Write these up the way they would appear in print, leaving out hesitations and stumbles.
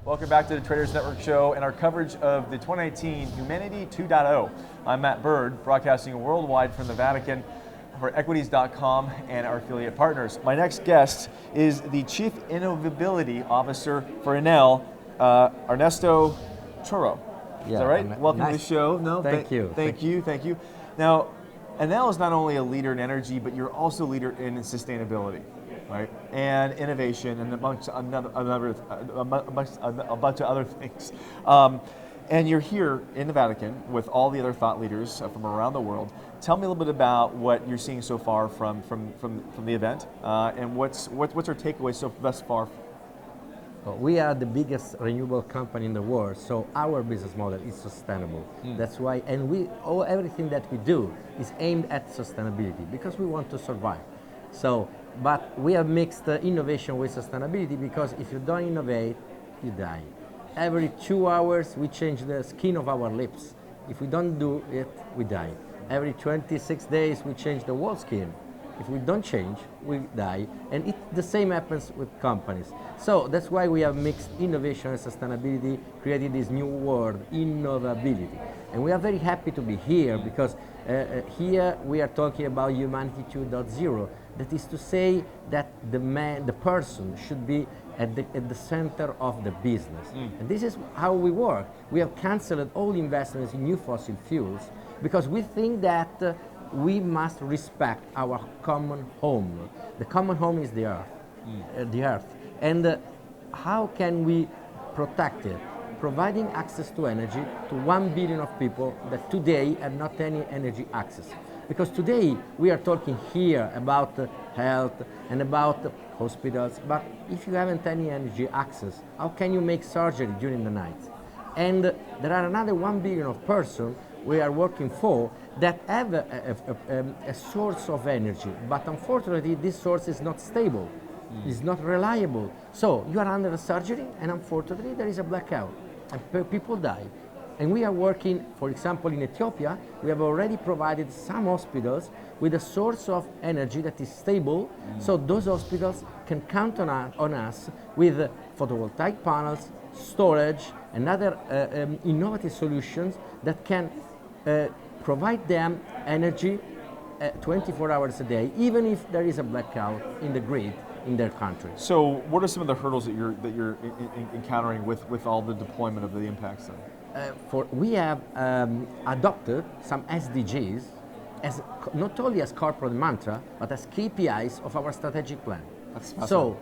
Welcome back to the Traders Network Show and our coverage of the 2019 Humanity 2.0. I'm Matt Bird, broadcasting worldwide from the Vatican for equities.com and our affiliate partners. My next guest is the Chief Innovability Officer for ENEL, Ernesto Ciorra. Is that right? Welcome to the show. No, Thank you. Thank you. Now, ENEL is not only a leader in energy, but you're also a leader in sustainability, right? And innovation, and a bunch of other things. And you're here in the Vatican with all the other thought leaders from around the world. Tell me a little bit about what you're seeing so far from the event, and what's our takeaway thus far. Well, we are the biggest renewable company in the world, so our business model is sustainable. That's why, and everything that we do is aimed at sustainability because we want to survive. So, but we have mixed innovation with sustainability because if you don't innovate, you die. Every 2 hours we change the skin of our lips. If we don't do it, we die. Every 26 days we change the wall skin. If we don't change, we die. And the same happens with companies. So that's why we have mixed innovation and sustainability, created this new word, innovability. And we are very happy to be here because here we are talking about Humanity 2.0. That is to say that the person should be at the center of the business. And this is how we work. We have canceled all investments in new fossil fuels because we think that we must respect our common home. The common home is the earth. And how can we protect it? Providing access to energy to 1 billion of people that today have not any energy access. Because today we are talking here about health and about hospitals, but if you haven't any energy access, how can you make surgery during the night? And there are another 1 billion of persons we are working for that have a source of energy, but unfortunately this source is not stable, is not reliable. So you are under a surgery and unfortunately there is a blackout and people die. And we are working, for example, in Ethiopia, we have already provided some hospitals with a source of energy that is stable, so those hospitals can count on us with photovoltaic panels, storage, and other innovative solutions that can provide them energy 24 hours a day, even if there is a blackout in the grid in their country. So what are some of the hurdles that you're encountering with all the deployment of the impacts then? We have adopted some SDGs as not only as corporate mantra, but as KPIs of our strategic plan. So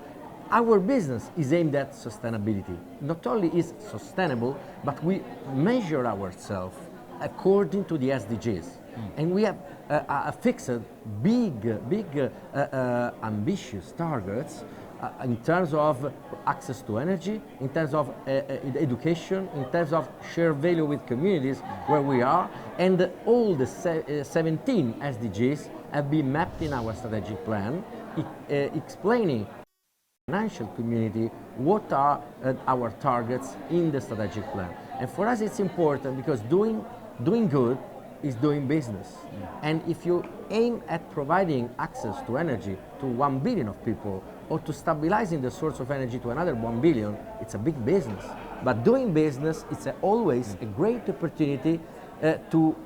our business is aimed at sustainability. Not only is sustainable, but we measure ourselves according to the SDGs. And we have fixed big, ambitious targets in terms of access to energy, in terms of education, in terms of share value with communities where we are, and all the 17 SDGs have been mapped in our strategic plan, explaining to the financial community what are our targets in the strategic plan. And for us it's important because doing good is doing business. And if you aim at providing access to energy to 1 billion of people, or to stabilizing the source of energy to another 1 billion, it's a big business. But doing business, it's always a great opportunity to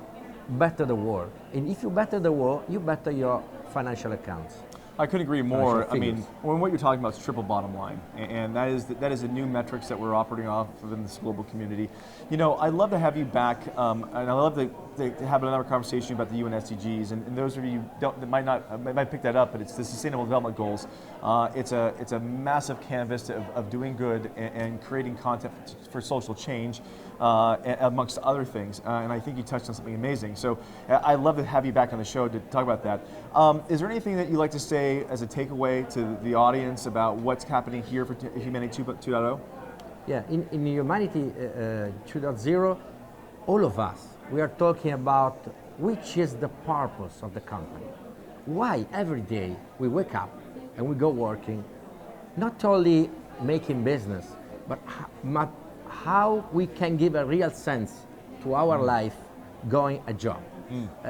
better the world. And if you better the world, you better your financial accounts. I couldn't agree more. I mean, what you're talking about is triple bottom line, and that is the new metrics that we're operating off of in this global community. You know, I'd love to have you back, and I'd love to have another conversation about the UN SDGs. And those of you that might pick that up, but it's the Sustainable Development Goals. It's a massive canvas of doing good and creating content for social change, amongst other things. And I think you touched on something amazing. So I'd love to have you back on the show to talk about that. Is there anything that you'd like to say as a takeaway to the audience about what's happening here for Humanity 2.0? Yeah, in Humanity 2.0, all of us, we are talking about which is the purpose of the company. Why every day we wake up and we go working, not only making business, but how we can give a real sense to our life going a job,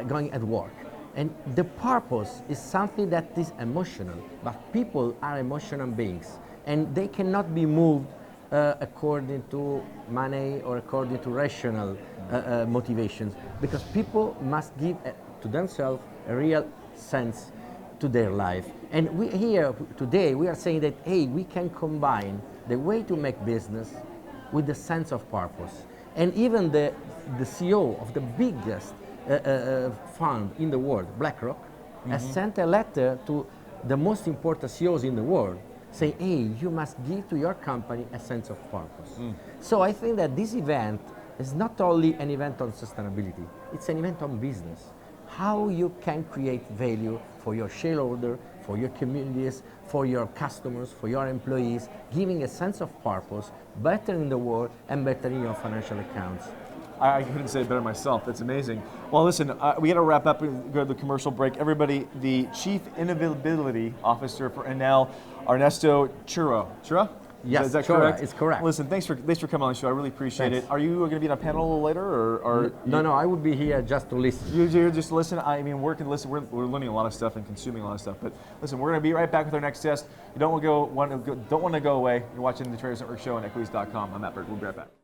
going at work. And the purpose is something that is emotional, but people are emotional beings, and they cannot be moved according to money or according to rational motivations, because people must give to themselves a real sense to their life. And we here today, we are saying that, hey, we can combine the way to make business with the sense of purpose. And even the CEO of the biggest fund in the world, BlackRock, has sent a letter to the most important CEOs in the world, saying, hey, you must give to your company a sense of purpose. So I think that this event is not only an event on sustainability, it's an event on business. How you can create value for your shareholder, for your communities, for your customers, for your employees, giving a sense of purpose, better in the world and better in your financial accounts. I couldn't say it better myself. That's amazing. Well, listen, we got to wrap up and go to the commercial break. Everybody, the Chief Innovability Officer for Enel, Ernesto Ciorra. Ciorra? Yes, is that Ciorra, correct? it's correct. Listen, thanks for coming on the show. I really appreciate it. Are you going to be on a panel a little later, or No, I would be here just to listen. You just listen. I mean, we're learning a lot of stuff and consuming a lot of stuff. But listen, we're going to be right back with our next guest. You don't want to go away. You're watching the Traders Network Show on equities.com. I'm Matt Berg. We'll be right back.